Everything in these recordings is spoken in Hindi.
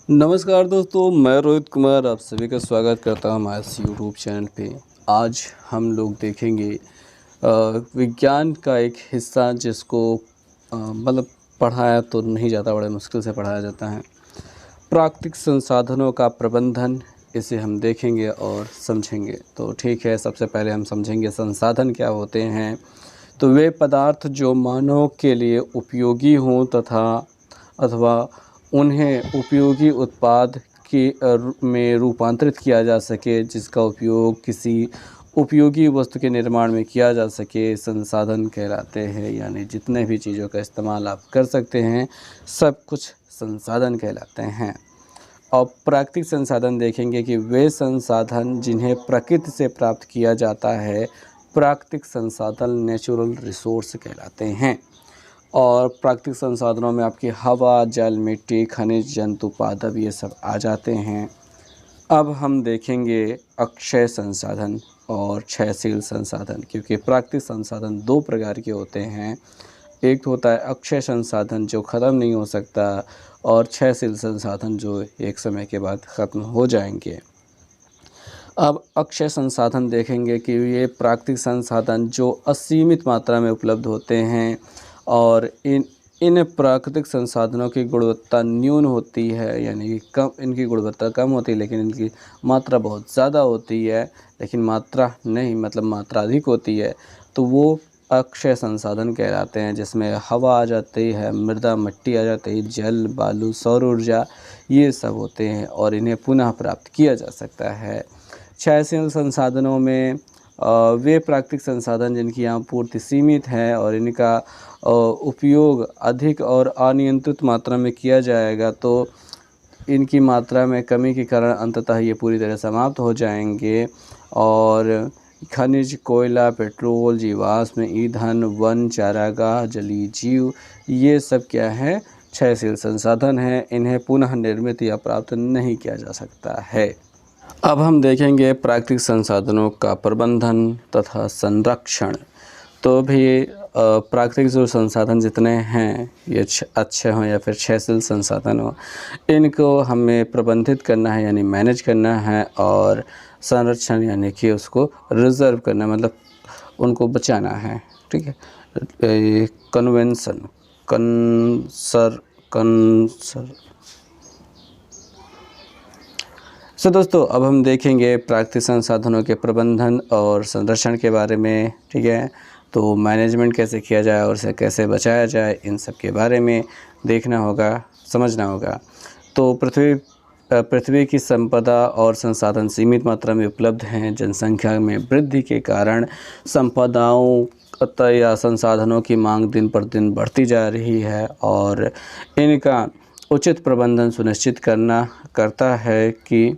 नमस्कार दोस्तों, मैं रोहित कुमार आप सभी का स्वागत करता हूं हमारे इस यूट्यूब चैनल पे। आज हम लोग देखेंगे विज्ञान का एक हिस्सा जिसको मतलब पढ़ाया तो नहीं जाता, बड़े मुश्किल से पढ़ाया जाता है। प्राकृतिक संसाधनों का प्रबंधन, इसे हम देखेंगे और समझेंगे। तो ठीक है, सबसे पहले हम समझेंगे संसाधन क्या होते हैं। तो वे पदार्थ जो मानव के लिए उपयोगी हों तथा अथवा उन्हें उपयोगी उत्पाद के में रूपांतरित किया जा सके, जिसका उपयोग किसी उपयोगी वस्तु के निर्माण में किया जा सके, संसाधन कहलाते हैं। यानी जितने भी चीज़ों का इस्तेमाल आप कर सकते हैं, सब कुछ संसाधन कहलाते हैं। और प्राकृतिक संसाधन देखेंगे कि वे संसाधन जिन्हें प्रकृति से प्राप्त किया जाता है, प्राकृतिक संसाधन नेचुरल रिसोर्स कहलाते हैं। और प्राकृतिक संसाधनों में आपकी हवा, जल, मिट्टी, खनिज, जंतु, पादप, ये सब आ जाते हैं। अब हम देखेंगे अक्षय संसाधन और क्षयशील संसाधन, क्योंकि प्राकृतिक संसाधन दो प्रकार के होते हैं। एक होता है अक्षय संसाधन जो ख़त्म नहीं हो सकता, और क्षयशील संसाधन जो एक समय के बाद ख़त्म हो जाएंगे। अब अक्षय संसाधन देखेंगे कि ये प्राकृतिक संसाधन जो असीमित मात्रा में उपलब्ध होते हैं, और इन प्राकृतिक संसाधनों की गुणवत्ता न्यून होती है, यानी कम, इनकी गुणवत्ता कम होती है लेकिन इनकी मात्रा बहुत ज़्यादा होती है। लेकिन मात्रा नहीं, मतलब मात्रा अधिक होती है, तो वो अक्षय संसाधन कहलाते हैं, जिसमें हवा आ जाती है, मृदा, मिट्टी आ जाती है, जल, बालू, सौर ऊर्जा, ये सब होते हैं और इन्हें पुनः प्राप्त किया जा सकता है। क्षयशील संसाधनों में वे प्राकृतिक संसाधन जिनकी आपूर्ति सीमित है और इनका उपयोग अधिक और अनियंत्रित मात्रा में किया जाएगा, तो इनकी मात्रा में कमी के कारण अंततः ये पूरी तरह समाप्त हो जाएंगे। और खनिज, कोयला, पेट्रोल, जीवाश्म ईंधन, वन, चारागाह, जलीय जीव, ये सब क्या है, क्षयशील संसाधन है। इन्हें पुनः निर्मित या प्राप्त नहीं किया जा सकता है। अब हम देखेंगे प्राकृतिक संसाधनों का प्रबंधन तथा संरक्षण। तो भी प्राकृतिक जो संसाधन जितने हैं, ये अच्छे हों या फिर क्षयशील संसाधन हो, इनको हमें प्रबंधित करना है, यानी मैनेज करना है। और संरक्षण यानी कि उसको रिजर्व करना, मतलब उनको बचाना है। ठीक है, कन्वेंशन, कंसर सो दोस्तों, अब हम देखेंगे प्राकृतिक संसाधनों के प्रबंधन और संरक्षण के बारे में। ठीक है, तो मैनेजमेंट कैसे किया जाए और इसे कैसे बचाया जाए, इन सब के बारे में देखना होगा, समझना होगा। तो पृथ्वी की संपदा और संसाधन सीमित मात्रा में उपलब्ध हैं। जनसंख्या में वृद्धि के कारण संपदाओं या संसाधनों की मांग दिन पर दिन बढ़ती जा रही है, और इनका उचित प्रबंधन सुनिश्चित करता है कि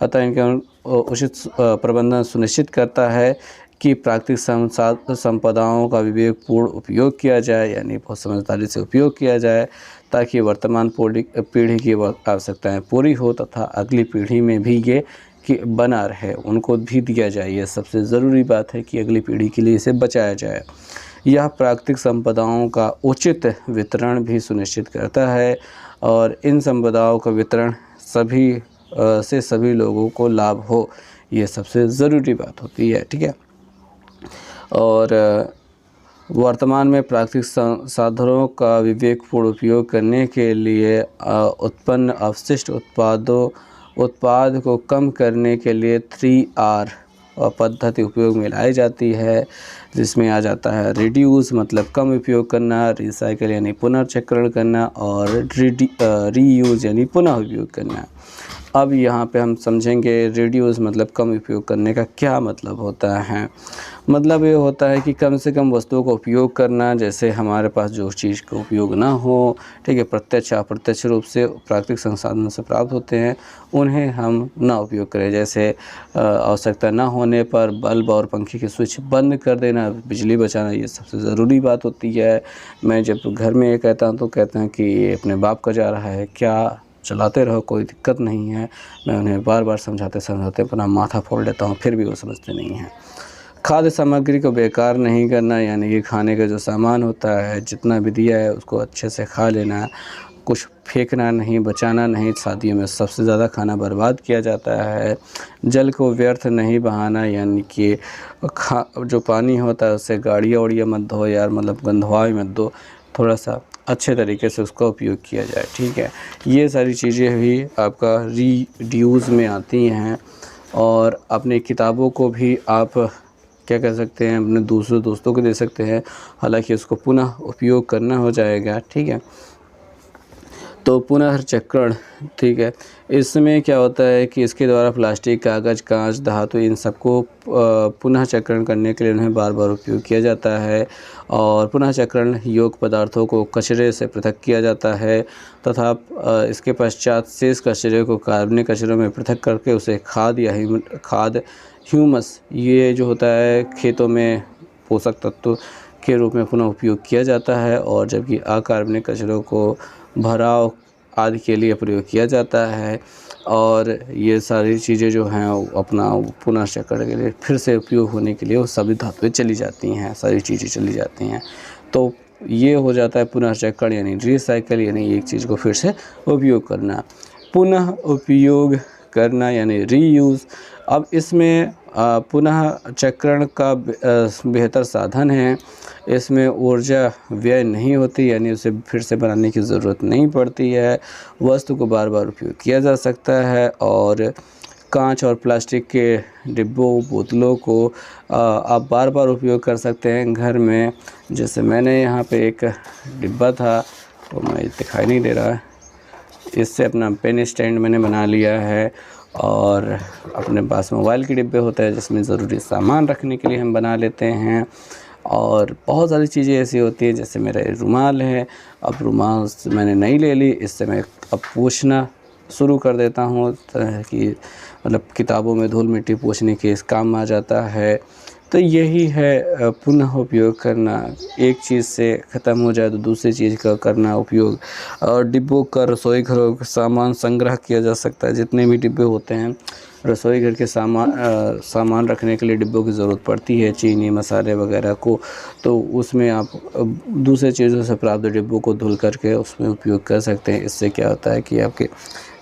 प्रबंधन सुनिश्चित करता है कि प्राकृतिक संपदाओं का विवेकपूर्ण उपयोग किया जाए, यानी बहुत समझदारी से उपयोग किया जाए, ताकि वर्तमान पीढ़ी की आवश्यकताएं पूरी हो तथा अगली पीढ़ी में भी ये कि बना रहे, उनको भी दिया जाए। ये सबसे ज़रूरी बात है कि अगली पीढ़ी के लिए इसे बचाया जाए। यह प्राकृतिक संपदाओं का उचित वितरण भी सुनिश्चित करता है, और इन संपदाओं का वितरण सभी लोगों को लाभ हो, ये सबसे ज़रूरी बात होती है। ठीक है, और वर्तमान में प्राकृतिक संसाधनों का विवेकपूर्ण उपयोग करने के लिए उत्पन्न अवशिष्ट उत्पाद को कम करने के लिए 3R पद्धति उपयोग में लाई जाती है, जिसमें आ जाता है रिड्यूस, मतलब कम उपयोग करना, रिसाइकल यानी पुनर्चक्रण करना, और रीयूज़ यानी पुनः उपयोग करना। अब यहाँ पे हम समझेंगे रिड्यूस मतलब कम उपयोग करने का क्या मतलब होता है। मतलब ये होता है कि कम से कम वस्तुओं का उपयोग करना, जैसे हमारे पास जो चीज़ का उपयोग ना हो, ठीक है, प्रत्यक्ष अप्रत्यक्ष रूप से प्राकृतिक संसाधन से प्राप्त होते हैं, उन्हें हम ना उपयोग करें। जैसे आवश्यकता ना होने पर बल्ब और पंखे के स्विच बंद कर देना, बिजली बचाना, ये सबसे ज़रूरी बात होती है। मैं जब घर में ये कहता हूँ तो कहते हैं कि ये अपने बाप का जा रहा है, क्या चलाते रहो, कोई दिक्कत नहीं है। मैं उन्हें बार बार समझाते अपना माथा फोड़ लेता हूँ, फिर भी वो समझते नहीं हैं। खाद्य सामग्री को बेकार नहीं करना, यानी कि खाने का जो सामान होता है, जितना भी दिया है उसको अच्छे से खा लेना। कुछ फेंकना नहीं, बचाना नहीं। शादियों में सबसे ज़्यादा खाना बर्बाद किया जाता है। जल को व्यर्थ नहीं बहाना, यानी कि जो पानी होता है उससे गाड़ियाँ वाड़ियाँ मत धो यार, मतलब गंदवाई मत दो, थोड़ा सा अच्छे तरीके से उसका उपयोग किया जाए, ठीक है। ये सारी चीज़ें भी आपका रीड्यूस में आती हैं। और अपनी किताबों को भी आप क्या कर सकते हैं, अपने दूसरे दोस्तों को दे सकते हैं, हालांकि उसको पुनः उपयोग करना हो जाएगा, ठीक है। तो पुनर्चक्रण, ठीक है, इसमें क्या होता है कि इसके द्वारा प्लास्टिक, कागज़, कांच, धातु, इन सबको पुनः चक्रण करने के लिए उन्हें बार बार उपयोग किया जाता है। और पुनः चक्रण योग्य पदार्थों को कचरे से पृथक किया जाता है तथा इसके पश्चात शेष कचरे को कार्बनिक कचरों में पृथक करके उसे खाद या ह्यूमस, ये जो होता है खेतों में पोषक तत्व के रूप में पुनः उपयोग किया जाता है। और जबकि अकार्बनिक कचरों को भराव आदि के लिए प्रयोग किया जाता है। और ये सारी चीज़ें जो हैं अपना पुनर्चक्रण के लिए फिर से उपयोग होने के लिए वो सभी धातुएं चली जाती हैं, सारी चीज़ें चली जाती हैं। तो ये हो जाता है पुनर्चक्रण, यानी रिसाइकल, यानी एक चीज़ को फिर से उपयोग करना। पुनः उपयोग करना यानी रीयूज़। अब इसमें पुनः चक्रण का बेहतर साधन है। इसमें ऊर्जा व्यय नहीं होती, यानी उसे फिर से बनाने की ज़रूरत नहीं पड़ती है। वस्तु को बार बार उपयोग किया जा सकता है। और कांच और प्लास्टिक के डिब्बों, बोतलों को आप बार बार उपयोग कर सकते हैं घर में। जैसे मैंने यहाँ पे एक डिब्बा था, तो मैं दिखाई नहीं दे रहा है, इससे अपना पेन स्टैंड मैंने बना लिया है। और अपने पास मोबाइल के डिब्बे होते हैं जिसमें ज़रूरी सामान रखने के लिए हम बना लेते हैं। और बहुत सारी चीज़ें ऐसी होती हैं, जैसे मेरा ये रुमाल है, अब रुमाल मैंने नई ले ली, इससे मैं अब पोंछना शुरू कर देता हूँ कि मतलब किताबों में धूल मिट्टी पोंछने के इस काम में आ जाता है। तो यही है पुनः उपयोग करना, एक चीज़ से ख़त्म हो जाए तो दूसरी चीज़ का करना उपयोग। और डिब्बों का रसोई घरों का सामान संग्रह किया जा सकता है। जितने भी डिब्बे होते हैं रसोई घर के सामान रखने के लिए डिब्बों की ज़रूरत पड़ती है, चीनी, मसाले वगैरह को, तो उसमें आप दूसरे चीज़ों से प्राप्त डिब्बों को धुल करके उसमें उपयोग कर सकते हैं। इससे क्या होता है कि आपके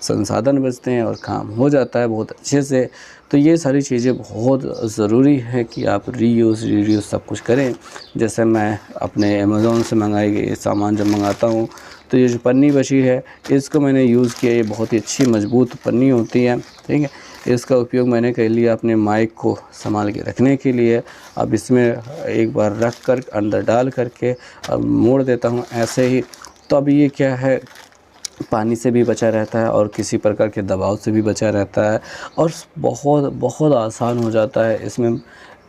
संसाधन बचते हैं और काम हो जाता है बहुत अच्छे से। तो ये सारी चीज़ें बहुत ज़रूरी है कि आप रीयूज़ रीयूज़ सब कुछ करें। जैसे मैं अपने अमेज़ॉन से मंगाई गई सामान जब मंगाता हूँ, तो ये जो पन्नी बची है इसको मैंने यूज़ किया। ये बहुत ही अच्छी मजबूत पन्नी होती है, ठीक है। इसका उपयोग मैंने कर लिया अपने माइक को संभाल के रखने के लिए। अब इसमें एक बार रख कर अंदर डाल करके अब मोड़ देता हूँ ऐसे ही। तो अब ये क्या है, पानी से भी बचा रहता है और किसी प्रकार के दबाव से भी बचा रहता है। और बहुत बहुत आसान हो जाता है इसमें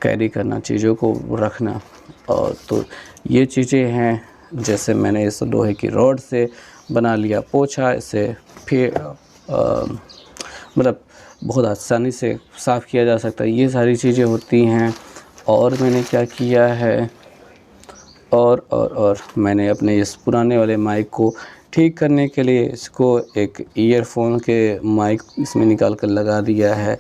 कैरी करना, चीज़ों को रखना। और तो ये चीज़ें हैं, जैसे मैंने इस लोहे की रॉड से बना लिया पोछा, इसे फिर मतलब बहुत आसानी से साफ़ किया जा सकता है। ये सारी चीज़ें होती हैं। और मैंने क्या किया है, और मैंने अपने इस पुराने वाले माइक को ठीक करने के लिए इसको एक ईयरफोन के माइक इसमें निकाल कर लगा दिया है,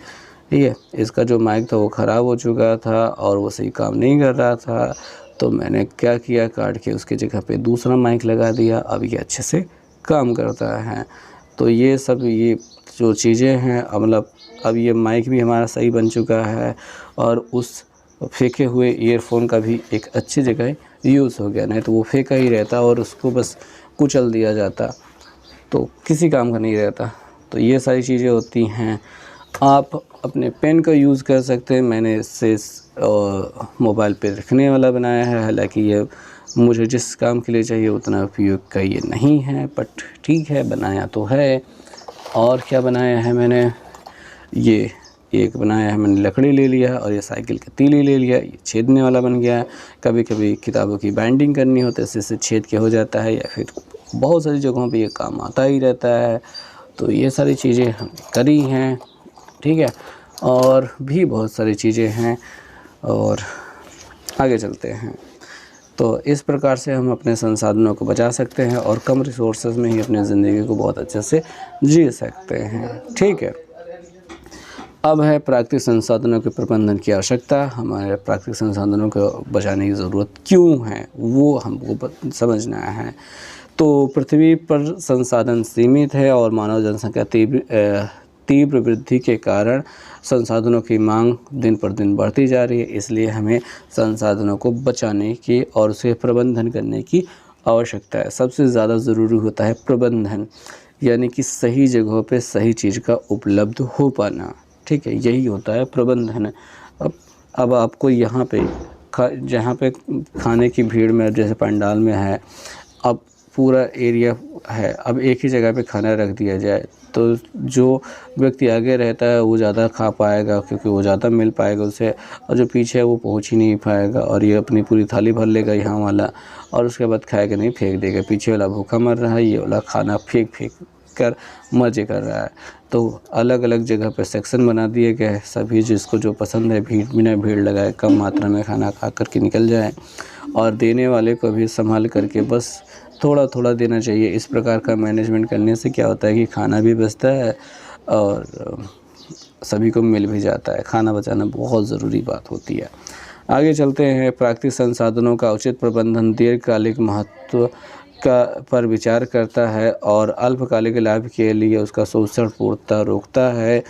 ठीक है। इसका जो माइक था वो ख़राब हो चुका था और वो सही काम नहीं कर रहा था। तो मैंने क्या किया, काट के उसकी जगह पे दूसरा माइक लगा दिया। अब ये अच्छे से काम करता है। तो ये सब ये जो चीज़ें हैं, मतलब अब ये माइक भी हमारा सही बन चुका है और उस फेंके हुए ईयरफोन का भी एक अच्छी जगह यूज़ हो गया। नहीं तो वो फेंका ही रहता और उसको बस कुचल दिया जाता, तो किसी काम का नहीं रहता। तो ये सारी चीज़ें होती हैं। आप अपने पेन का यूज़ कर सकते हैं। मैंने इससे मोबाइल पे रखने वाला बनाया है, हालांकि ये मुझे जिस काम के लिए चाहिए उतना उपयोग का ये नहीं है, बट ठीक है, बनाया तो है। और क्या बनाया है मैंने, ये एक बनाया है मैंने लकड़ी ले लिया और ये साइकिल का तीली ले लिया, ये छेदने वाला बन गया। कभी कभी किताबों की बाइंडिंग करनी होती है, इससे छेद के हो जाता है, या फिर बहुत सारी जगहों पे ये काम आता ही रहता है। तो ये सारी चीज़ें हम करी हैं, ठीक है। और भी बहुत सारी चीज़ें हैं और आगे चलते हैं। तो इस प्रकार से हम अपने संसाधनों को बचा सकते हैं और कम रिसोर्सेज में ही अपनी ज़िंदगी को बहुत अच्छे से जी सकते हैं, ठीक है। अब है प्राकृतिक संसाधनों के प्रबंधन की आवश्यकता। हमारे प्राकृतिक संसाधनों को बचाने की ज़रूरत क्यों है वो हमको समझना है। तो पृथ्वी पर संसाधन सीमित है और मानव जनसंख्या तीव्र वृद्धि के कारण संसाधनों की मांग दिन पर दिन बढ़ती जा रही है। इसलिए हमें संसाधनों को बचाने की और उसे प्रबंधन करने की आवश्यकता है। सबसे ज़्यादा ज़रूरी होता है प्रबंधन, यानी कि सही जगहों पे सही चीज़ का उपलब्ध हो पाना। ठीक है, यही होता है प्रबंधन। अब आपको यहाँ पे जहाँ पे खाने की भीड़ में, जैसे पंडाल में है, अब पूरा एरिया है, अब एक ही जगह पे खाना रख दिया जाए तो जो व्यक्ति आगे रहता है वो ज़्यादा खा पाएगा, क्योंकि वो ज़्यादा मिल पाएगा उसे, और जो पीछे है वो पहुंच ही नहीं पाएगा और ये अपनी पूरी थाली भर लेगा यहाँ वाला, और उसके बाद खाएगा नहीं, फेंक देगा। पीछे वाला भूखा मर रहा है, ये वाला खाना फेंक कर मज़े कर रहा है। तो अलग अलग जगह पे सेक्शन बना दिए गए हैं, सभी जिसको जो पसंद है बिना भीड़ लगाए कम मात्रा में खाना खा कर के निकल जाए, और देने वाले को भी संभाल करके बस थोड़ा थोड़ा देना चाहिए। इस प्रकार का मैनेजमेंट करने से क्या होता है कि खाना भी बचता है और सभी को मिल भी जाता है। खाना बचाना बहुत ज़रूरी बात होती है। आगे चलते हैं। प्राकृतिक संसाधनों का उचित प्रबंधन दीर्घकालिक महत्व पर विचार करता है और अल्पकालिक लाभ के लिए उसका शोषण पूर्णतः रोकता है,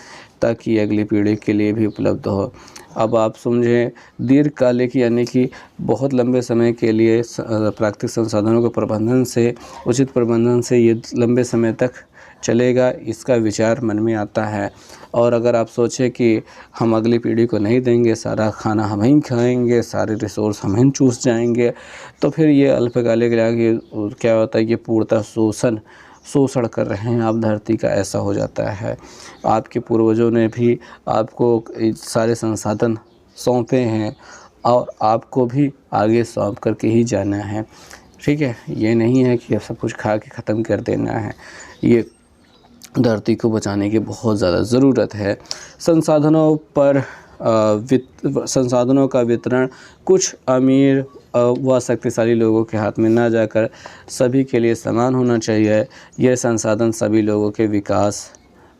ताकि अगली पीढ़ी के लिए भी उपलब्ध हो। अब आप समझें, दीर्घकालिक यानी कि बहुत लंबे समय के लिए प्राकृतिक संसाधनों के प्रबंधन से, उचित प्रबंधन से ये लंबे समय तक चलेगा, इसका विचार मन में आता है। और अगर आप सोचें कि हम अगली पीढ़ी को नहीं देंगे, सारा खाना हम ही खाएंगे, सारे रिसोर्स हम ही चूस जाएंगे, तो फिर ये अल्पकालिक लाभ क्या होता है कि पूर्णतः शोषण कर रहे हैं आप धरती का, ऐसा हो जाता है। आपके पूर्वजों ने भी आपको सारे संसाधन सौंपे हैं और आपको भी आगे सौंप करके ही जाना है। ठीक है, ये नहीं है कि सब कुछ खा के ख़त्म कर देना है। ये धरती को बचाने की बहुत ज़्यादा ज़रूरत है। संसाधनों का वितरण कुछ अमीर व शक्तिशाली लोगों के हाथ में ना जाकर सभी के लिए समान होना चाहिए। यह संसाधन सभी लोगों के विकास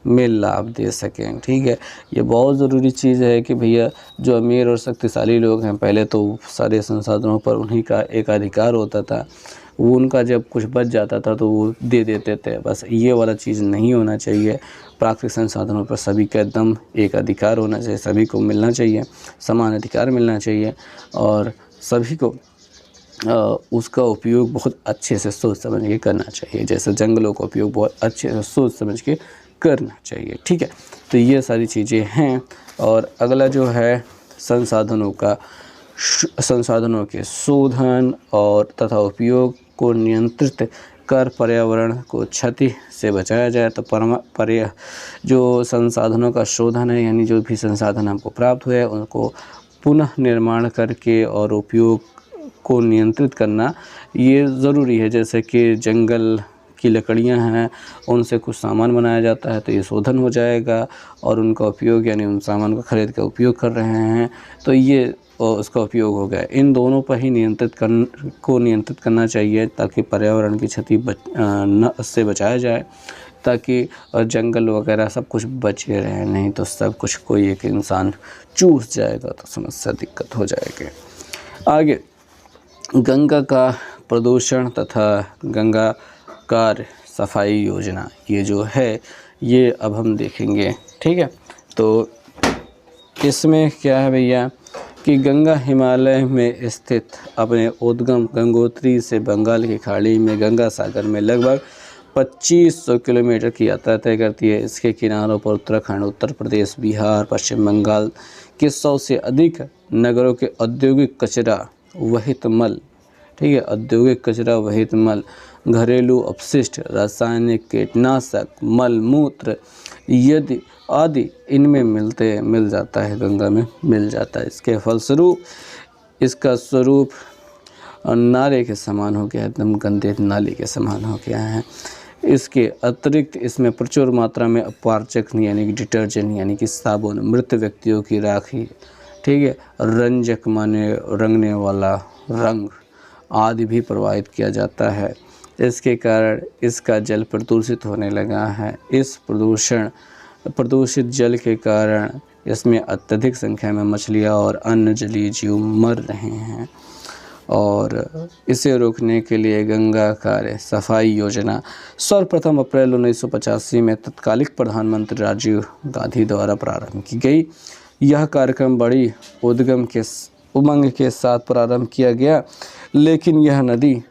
में लाभ दे सकें। ठीक है, ये बहुत ज़रूरी चीज़ है कि भैया जो अमीर और शक्तिशाली लोग हैं, पहले तो सारे संसाधनों पर उन्हीं का एक अधिकार होता था, वो उनका जब कुछ बच जाता था तो वो दे देते थे। बस ये वाला चीज़ नहीं होना चाहिए। प्राकृतिक संसाधनों पर सभी का एकदम एक अधिकार होना चाहिए, सभी को मिलना चाहिए, समान अधिकार मिलना चाहिए और सभी को उसका उपयोग बहुत अच्छे से सोच समझ के करना चाहिए। जैसे जंगलों का उपयोग बहुत अच्छे से सोच समझ के करना चाहिए। ठीक है, तो ये सारी चीज़ें हैं। और अगला जो है संसाधनों के शोधन और तथा उपयोग को नियंत्रित कर पर्यावरण को क्षति से बचाया जाए। तो जो संसाधनों का शोधन है, यानी जो भी संसाधन हमको प्राप्त हुए उनको पुनः निर्माण करके और उपयोग को नियंत्रित करना ये ज़रूरी है। जैसे कि जंगल की लकड़ियां हैं, उनसे कुछ सामान बनाया जाता है तो ये शोधन हो जाएगा और उनका उपयोग, यानी उन सामान को खरीद कर उपयोग कर रहे हैं तो ये उसका उपयोग हो गया। इन दोनों पर ही नियंत्रित करना चाहिए, ताकि पर्यावरण की क्षति से बचाया जाए, ताकि जंगल वगैरह सब कुछ बचे रहे। नहीं तो सब कुछ कोई एक इंसान चूस जाएगा तो समस्या दिक्कत हो जाएगी। आगे, गंगा का प्रदूषण तथा गंगा कार्य सफाई योजना, ये जो है ये अब हम देखेंगे। ठीक है, तो इसमें क्या है भैया कि गंगा हिमालय में स्थित अपने उद्गम गंगोत्री से बंगाल की खाड़ी में गंगा सागर में लगभग 2500 किलोमीटर की यात्रा तय करती है। इसके किनारों पर उत्तराखंड, उत्तर प्रदेश, बिहार, पश्चिम बंगाल के 100 से अधिक नगरों के औद्योगिक कचरा वहित मल, ठीक है, औद्योगिक कचरा वहित मल, घरेलू अपशिष्ट, रासायनिक कीटनाशक, मल मूत्र यदि आदि इनमें मिल जाता है, गंगा में मिल जाता है। इसके फलस्वरूप इसका स्वरूप नाले के समान हो गया, एकदम गंदे नाले के समान हो गया है। इसके अतिरिक्त इसमें प्रचुर मात्रा में अपवारचक यानी कि डिटर्जेंट यानी कि साबुन, मृत व्यक्तियों की राखी, ठीक है, रंजक माने रंगने वाला रंग आदि भी प्रवाहित किया जाता है। इसके कारण इसका जल प्रदूषित होने लगा है। इस प्रदूषित जल के कारण इसमें अत्यधिक संख्या में मछलियाँ और अन्य जलीय जीव मर रहे हैं। और इसे रोकने के लिए गंगा कार्य सफाई योजना सर्वप्रथम अप्रैल 1985 में तत्कालिक प्रधानमंत्री राजीव गांधी द्वारा प्रारंभ की गई। यह कार्यक्रम बड़ी उमंग के साथ प्रारंभ किया गया, लेकिन यह नदी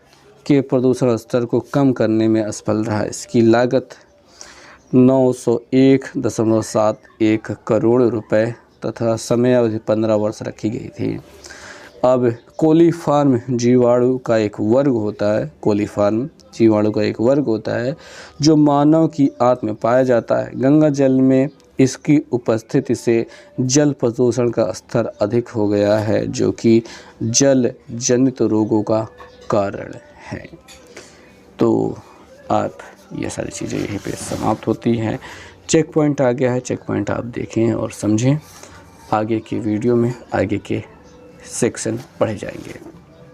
के प्रदूषण स्तर को कम करने में असफल रहा। इसकी लागत 901.71 करोड़ रुपए तथा समय अवधि 15 वर्ष रखी गई थी। अब कोलीफॉर्म जीवाणु का एक वर्ग होता है जो मानव की आंत में पाया जाता है। गंगा जल में इसकी उपस्थिति से जल प्रदूषण का स्तर अधिक हो गया है, जो कि जल जनित रोगों का कारण है। तो आप ये सारी चीज़ें यहीं पे समाप्त होती हैं। चेक पॉइंट आ गया है, चेक पॉइंट आप देखें और समझें। आगे की वीडियो में आगे के सेक्शन पढ़े जाएंगे।